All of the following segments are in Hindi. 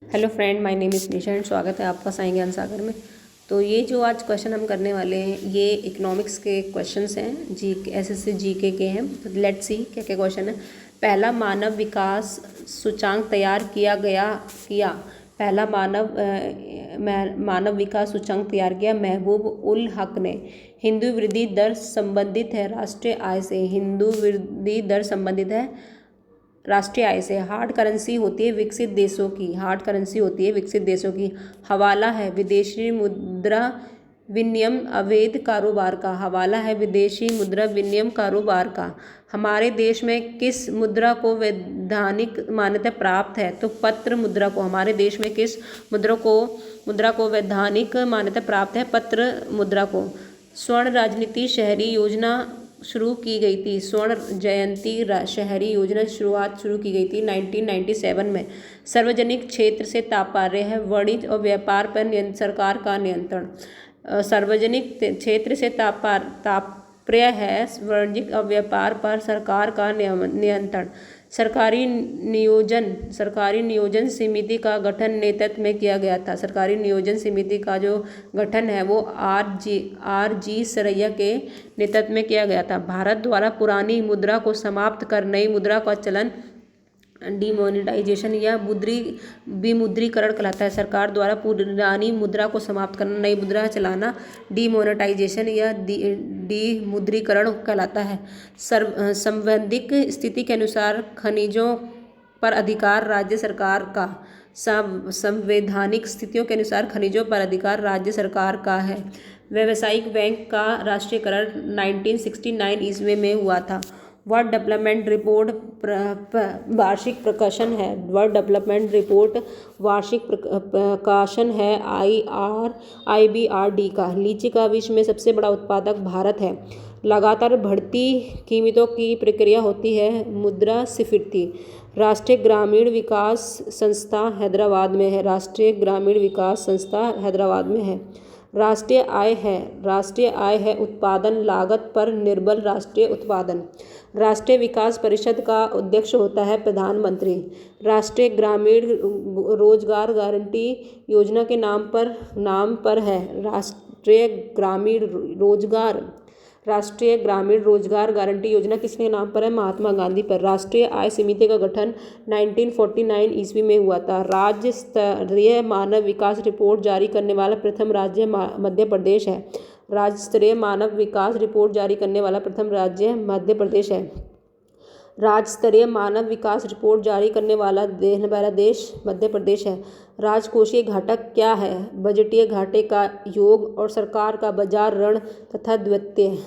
Hello friend, my name is Nisha and स्वागत है आपका साई ज्ञान सागर में। तो ये जो आज क्वेश्चन हम करने वाले हैं ये इकोनॉमिक्स के क्वेश्चंस हैं, जी एसएससी जीके के हैं। तो लेट्स सी क्या क्या क्वेश्चन है। पहला मानव विकास सूचांक तैयार किया पहला मानव विकास सूचांक तैयार किया महबूब उल हक ने। हिंदू वृद्धि दर संबंधित है राष्ट्रीय आय से। हिंदू वृद्धि दर संबंधित है राष्ट्रीय आय से। हार्ड करेंसी होती है विकसित देशों की। हार्ड करेंसी होती है विकसित देशों की। हवाला है विदेशी मुद्रा विनिमय अवैध कारोबार का। हवाला है विदेशी मुद्रा विनिमय कारोबार का। हमारे देश में किस मुद्रा को वैधानिक मान्यता प्राप्त है? तो पत्र मुद्रा को। हमारे देश में किस मुद्रा को वैधानिक मान्यता प्राप्त है? पत्र मुद्रा को। स्वर्ण राजनीति शहरी योजना शुरू की गई थी। स्वर्ण जयंती शहरी योजना शुरू की गई थी 1997 में। सार्वजनिक क्षेत्र से तात्पर्य है वाणिज्य और व्यापार पर सरकार का नियंत्रण। सार्वजनिक क्षेत्र से तात्पर्य है वाणिज्य और व्यापार पर सरकार का नियंत्रण। सरकारी नियोजन समिति का गठन नेतृत्व में किया गया था। सरकारी नियोजन समिति का जो गठन है वो आर जी सरैया के नेतृत्व में किया गया था। भारत द्वारा पुरानी मुद्रा को समाप्त कर नई मुद्रा का चलन डिमोनेटाइजेशन या विमुद्रीकरण कहलाता है। सरकार द्वारा पुरानी मुद्रा को समाप्त करना, नई मुद्रा चलाना डिमोनेटाइजेशन या डिमुद्रीकरण कहलाता है। संवैधानिक स्थिति के अनुसार खनिजों पर अधिकार राज्य सरकार का। संवैधानिक स्थितियों के अनुसार खनिजों पर अधिकार राज्य सरकार का है। व्यावसायिक बैंक का राष्ट्रीयकरण 1969 ईस्वी में हुआ था। वर्ल्ड डेवलपमेंट रिपोर्ट वार्षिक प्रकाशन है। वर्ल्ड डेवलपमेंट रिपोर्ट वार्षिक प्रकाशन है IBRD का। लीची का विश्व में सबसे बड़ा उत्पादक भारत है। लगातार बढ़ती कीमतों की प्रक्रिया होती है मुद्रास्फीति। राष्ट्रीय ग्रामीण विकास संस्था हैदराबाद में है। राष्ट्रीय ग्रामीण विकास संस्था हैदराबाद में है। राष्ट्रीय आय है उत्पादन लागत पर निर्भर राष्ट्रीय उत्पादन। राष्ट्रीय विकास परिषद का अध्यक्ष होता है प्रधानमंत्री। राष्ट्रीय ग्रामीण रोजगार गारंटी योजना के नाम पर है राष्ट्रीय ग्रामीण रोजगार गारंटी योजना किसके नाम पर है? महात्मा गांधी पर। राष्ट्रीय आय समिति का गठन 1949 ईस्वी में हुआ था। राज्य स्तरीय मानव विकास रिपोर्ट जारी करने वाला प्रथम राज्य मध्य प्रदेश है। राज्य स्तरीय मानव विकास रिपोर्ट जारी करने वाला प्रथम राज्य मध्य प्रदेश है। राज्य स्तरीय मानव विकास रिपोर्ट जारी करने वाला देश मध्य प्रदेश है। राजकोषीय घाटा क्या है? बजटीय घाटे का योग और सरकार का बाजार ऋण तथा द्वितीय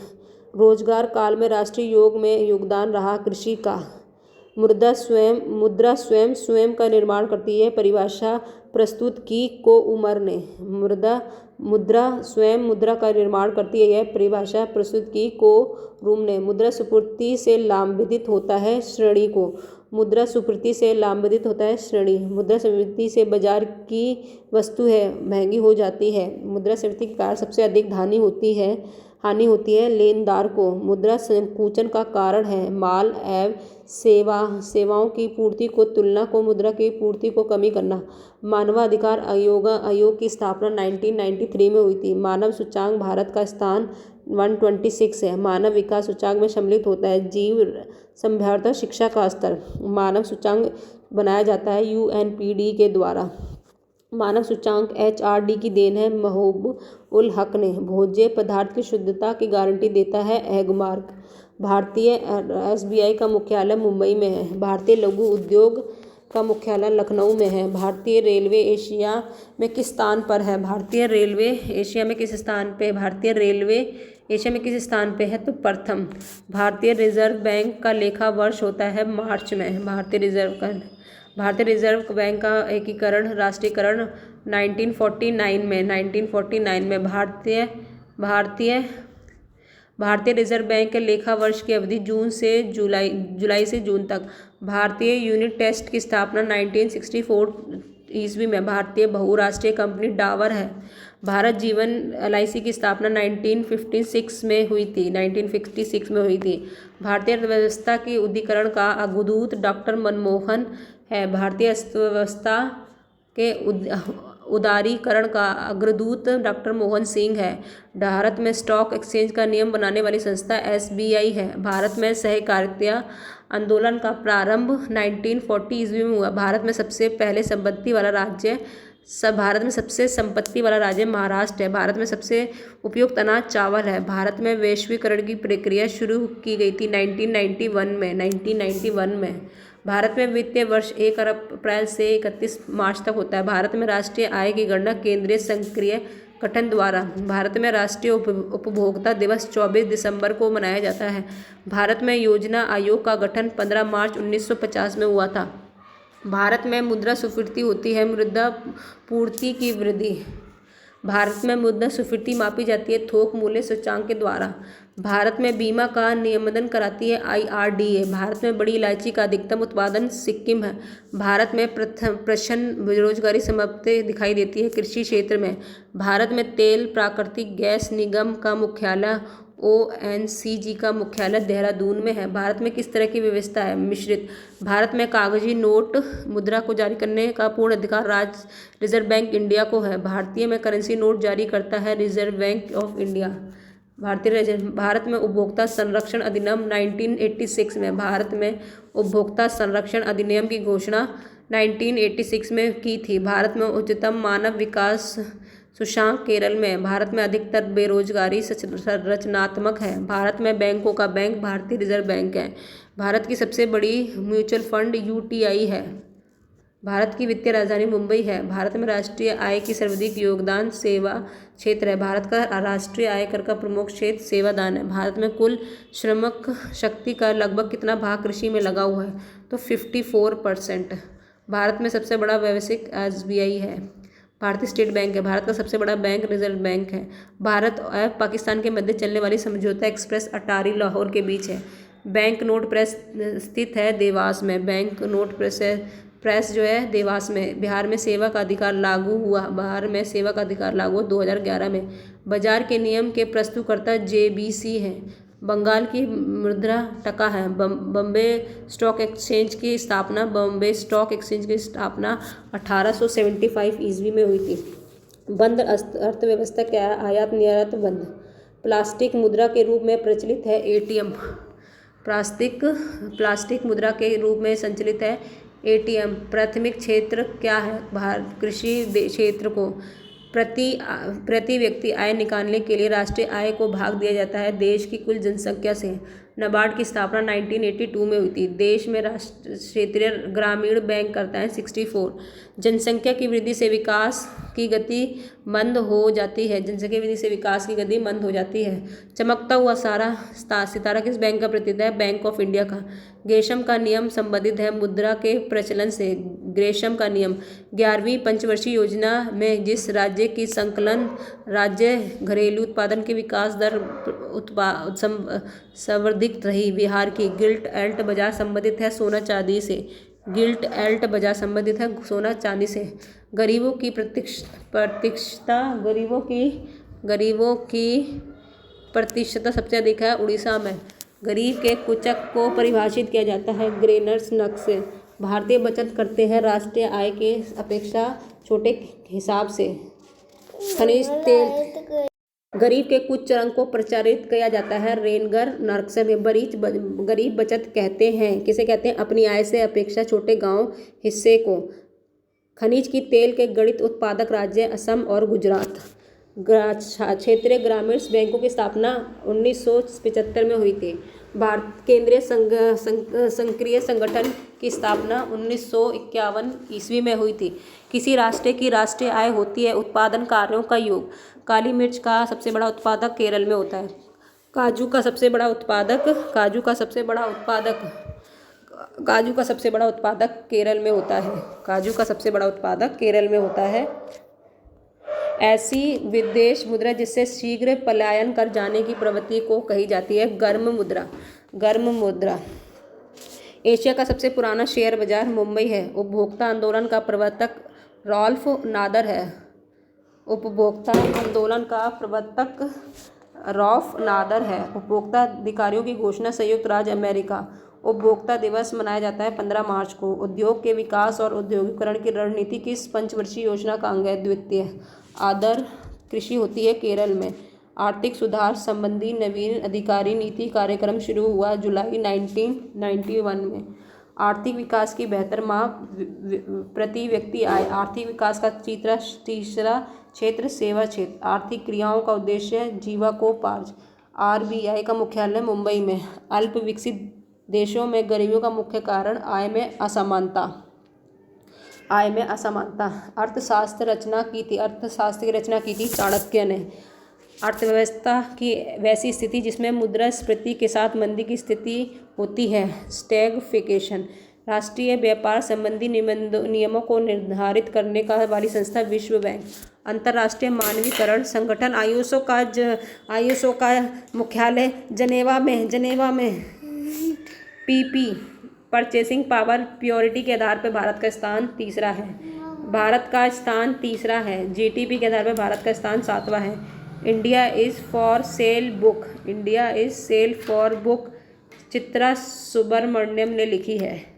रोजगार काल में राष्ट्रीय योग में योगदान रहा कृषि का। मुद्रा स्वयं का निर्माण करती है। परिभाषा प्रस्तुत की को उमर ने। मुद्रा स्वयं मुद्रा का निर्माण करती है। यह परिभाषा प्रस्तुत की को रूम ने। मुद्रा सुपूर्ति से लाभान्वित होता है श्रेणी को। मुद्रा सुपूर्ति से लाभान्वित होता है श्रेणी। मुद्रास्फीति से बाजार की वस्तु है महंगी हो जाती है। मुद्रास्फीति के कारण सबसे अधिक हानि होती है लेनदार को। मुद्रा संकुचन का कारण है माल एवं सेवाओं की पूर्ति को तुलना को मुद्रा की पूर्ति को कमी करना। मानवाधिकार आयोग की स्थापना 1993 में हुई थी। मानव सूचांक भारत का स्थान 126 है। मानव विकास सूचांक में सम्मिलित होता है जीव सभ्यता शिक्षा का स्तर। मानव सूचांक बनाया जाता है UNPD के द्वारा। मानव सूचांक HRD की देन है महबूब उल हक ने। भोज्य पदार्थ की शुद्धता की गारंटी देता है एगमार्क। भारतीय SBI का मुख्यालय मुंबई में है। भारतीय लघु उद्योग का मुख्यालय लखनऊ में है। भारतीय रेलवे एशिया में किस स्थान पर है? भारतीय रेलवे एशिया में किस स्थान पे है? तो प्रथम। भारतीय रिजर्व बैंक का लेखा वर्ष होता है मार्च में। भारतीय रिजर्व बैंक का राष्ट्रीयकरण 1949 में। भारतीय रिजर्व बैंक के लेखा वर्ष की अवधि जुलाई से जून तक। भारतीय यूनिट टेस्ट की स्थापना 1964 ईस्वी में। भारतीय बहुराष्ट्रीय कंपनी डाबर है। भारत जीवन LIC की स्थापना 1956 में हुई थी। भारतीय अर्थव्यवस्था की उदारीकरण का अग्रदूत डॉक्टर मनमोहन है। भारतीय अर्थव्यवस्था के उदारीकरण का अग्रदूत डॉक्टर मोहन सिंह है। भारत में स्टॉक एक्सचेंज का नियम बनाने वाली संस्था SBI है। भारत में सहकारिता आंदोलन का प्रारंभ 1940 ईस्वी में हुआ। भारत में सबसे संपत्ति वाला राज्य महाराष्ट्र है। भारत में सबसे उपयुक्त अनाज चावल है। भारत में वैश्वीकरण की प्रक्रिया शुरू की गई थी 1991 में। भारत में वित्तीय वर्ष 1 अप्रैल से 31 मार्च तक होता है। भारत में राष्ट्रीय आय की गणना केंद्रीय संक्रिय गठन द्वारा। भारत में राष्ट्रीय उपभोक्ता दिवस 24 दिसंबर को मनाया जाता है। भारत में योजना आयोग का गठन 15 मार्च 1950 में हुआ था। भारत में मुद्रास्फीति होती है, मुद्रा पूर्ति की वृद्धि। भारत में मुद्रास्फीति मापी जाती है थोक मूल्य सूचकांक के द्वारा। भारत में बीमा का नियमन कराती है IRDA। भारत में बड़ी इलायची का अधिकतम उत्पादन सिक्किम है। भारत में प्रचंड बेरोजगारी समाप्ति दिखाई देती है कृषि क्षेत्र में। भारत में तेल प्राकृतिक गैस निगम का मुख्यालय ONGC का मुख्यालय देहरादून में है। भारत में किस तरह की व्यवस्था है? मिश्रित। भारत में कागजी नोट मुद्रा को जारी करने का पूर्ण अधिकार रिजर्व बैंक इंडिया को है। भारतीय में करेंसी नोट जारी करता है reserve bank of India. Bharat में उपभोक्ता संरक्षण अधिनियम 1986 में। भारत में उपभोक्ता संरक्षण अधिनियम की घोषणा 1986 में की थी। भारत में उच्चतम मानव विकास सूचकांक केरल में। भारत में अधिकतर बेरोजगारी संरचनात्मक है। भारत में बैंकों का बैंक भारतीय रिजर्व बैंक है। भारत की सबसे बड़ी म्यूचुअल फंड UTI है। भारत की वित्तीय राजधानी मुंबई है। भारत में राष्ट्रीय आय की सर्वाधिक योगदान सेवा क्षेत्र है। भारत का राष्ट्रीय आयकर का प्रमुख क्षेत्र सेवादान है। भारत में कुल श्रमिक शक्ति का लगभग कितना भाग कृषि में लगा हुआ है? तो 54%। भारत में सबसे बड़ा व्यावसायिक SBI है। भारतीय स्टेट बैंक है। भारत का सबसे बड़ा बैंक रिजर्व बैंक है। भारत और पाकिस्तान के मध्य चलने वाली समझौता एक्सप्रेस अटारी लाहौर के बीच है। बैंक नोट प्रेस स्थित है देवास में। बैंक नोट प्रेस जो है देवास में। बिहार में सेवा का अधिकार लागू हुआ 2011 में। बाजार के नियम के प्रस्तुतकर्ता JBC हैं। बंगाल की मुद्रा टका है। बॉम्बे स्टॉक एक्सचेंज की स्थापना 1875 ईस्वी में हुई थी। बंद अर्थव्यवस्था क्या है? आयात निर्यात बंद। प्लास्टिक मुद्रा के रूप में प्रचलित है ATM। प्लास्टिक मुद्रा के रूप में संचालित है ATM। प्राथमिक क्षेत्र क्या है? कृषि क्षेत्र को प्रति व्यक्ति आय निकालने के लिए राष्ट्रीय आय को भाग दिया जाता है देश की कुल जनसंख्या से। नाबार्ड की स्थापना 1982 में हुई थी। देश में क्षेत्रीय ग्रामीण बैंक करता है 64। जनसंख्या की वृद्धि से विकास की गति मंद हो जाती है। चमकता हुआ सितारा किस बैंक का प्रतीक है? बैंक ऑफ इंडिया का। ग्रेशम का नियम संबंधित है मुद्रा के प्रचलन से। ग्रेशम का नियम 11वीं पंचवर्षीय योजना में जिस राज्य की संकलन राज्य घरेलू उत्पादन की विकास दर सर्वाधिक रही, बिहार की। गिल्ट एल्ट बाजार संबंधित है सोना चांदी से। गरीबों की प्रतिशतता सबसे अधिक है उड़ीसा में। गरीब के कुचक को परिभाषित किया जाता है ग्रेनर्स नक्श से। भारतीय बचत करते हैं राष्ट्रीय आय के अपेक्षा छोटे हिसाब से। खनिज तेल गरीब के कुछ चरण को प्रचारित किया जाता है रेनगर नक्श में। गरीब बचत कहते हैं किसे कहते हैं? अपनी आय से अपेक्षा छोटे गांव हिस्से को। खनिज की तेल के गणित उत्पादक राज्य असम और गुजरात। क्षेत्रीय ग्रामीण बैंकों की स्थापना 1975 में हुई थी। केंद्रीय संक्रिय संगठन की स्थापना 1951 ईस्वी में हुई थी। किसी राष्ट्र की राष्ट्रीय आय होती है उत्पादन कार्यों का योग। काली मिर्च का सबसे बड़ा उत्पादक केरल में होता है। काजू का सबसे बड़ा उत्पादक केरल में होता है। ऐसी विदेश मुद्रा जिससे शीघ्र पलायन कर जाने की प्रवृत्ति को कही जाती है गर्म मुद्रा। एशिया का सबसे पुराना शेयर बाजार मुंबई है। उपभोक्ता आंदोलन का प्रवर्तक रॉल्फ नादर है। उपभोक्ता अधिकारियों की घोषणा संयुक्त राज्य अमेरिका। उपभोक्ता दिवस मनाया जाता है 15 मार्च को। उद्योग के विकास और औद्योगिकरण की रणनीति किस पंचवर्षीय योजना का अंग है? द्वितीय। आदर कृषि होती है केरल में। आर्थिक सुधार संबंधी नवीन अधिकारी नीति कार्यक्रम शुरू हुआ जुलाई 1991 में। आर्थिक विकास की बेहतर माप प्रति व्यक्ति आय। आर्थिक विकास का तीसरा क्षेत्र सेवा क्षेत्र। आर्थिक क्रियाओं का उद्देश्य जीविकोपार्जन। आरबीआई का मुख्यालय मुंबई में। अल्प विकसित देशों में गरीबी का मुख्य कारण आय में असमानता। अर्थशास्त्र की रचना की थी चाणक्य ने। अर्थव्यवस्था की वैसी स्थिति जिसमें मुद्रास्फीति के साथ मंदी की स्थिति होती है, स्टैग्फ्लेशन। राष्ट्रीय व्यापार संबंधी नियमों को निर्धारित करने वाली संस्था विश्व बैंक। अंतर्राष्ट्रीय मानकीकरण संगठन आईएसओ का मुख्यालय जेनेवा में। पीपी परचेसिंग पावर प्योरिटी के आधार पर भारत का स्थान तीसरा है। जीडीपी के आधार पर भारत का स्थान 7वां है। India is sale for book Chitra Subramaniam ने लिखी है।